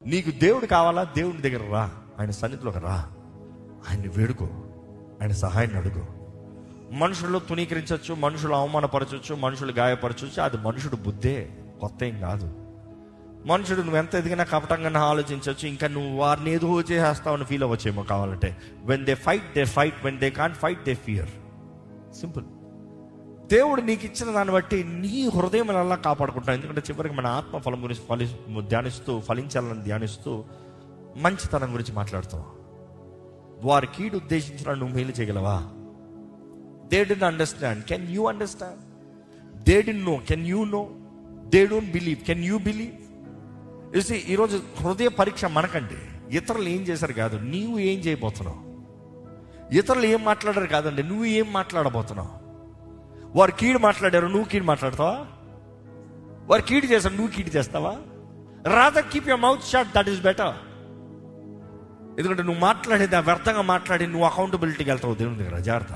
నీకు దేవుడు కావాలా? దేవుని దగ్గర రా, ఆయన సన్నిధిలోకి రా, ఆయన్ని వేడుకో, ఆయన సహాయాన్ని అడుగు. మనుషుల్లో తునీకరించవచ్చు, మనుషులు అవమానపరచవచ్చు, మనుషులు గాయపరచవచ్చు. అది మనుషుడు బుద్ధే, కొత్త ఏం కాదు. మనుషుడు నువ్వు ఎంత ఎదిగినా కపటంగా ఆలోచించవచ్చు, ఇంకా నువ్వు వారిని ఏదో చేసేస్తావని ఫీల్ అవ్వచ్చేమో కావాలంటే. When they fight, when they can't fight they fear. Simple. దేవుడు నీకు ఇచ్చిన దాన్ని బట్టి నీ హృదయం అలా కాపాడుకుంటాను. ఎందుకంటే చివరికి మన ఆత్మ ఫలం గురించి ఫలించాలని ధ్యానిస్తూ మంచితనం గురించి మాట్లాడుతాం. వారి కీడు ఉద్దేశించిన నువ్వు మేలు చేయగలవా? They didn't understand, can you understand? They didn't know, can you know? They don't believe, can you believe? చూసి ఈరోజు హృదయ పరీక్ష మనకండి. ఇతరులు ఏం చేశారు కాదు, నీవు ఏం చేయబోతున్నావు. ఇతరులు ఏం మాట్లాడారు కాదండి, నువ్వు ఏం మాట్లాడబోతున్నావు. వారు కీడు మాట్లాడారు, నువ్వు కీడు మాట్లాడతావా? వారు కీడు చేశారు, నువ్వు కీడు చేస్తావా? Rather keep your mouth shut, that is better. ఎందుకంటే నువ్వు మాట్లాడేది వ్యర్థంగా మాట్లాడి నువ్వు అకౌంటబిలిటీకి వెళ్తావు దేవుని దగ్గర. జాగ్రత్త.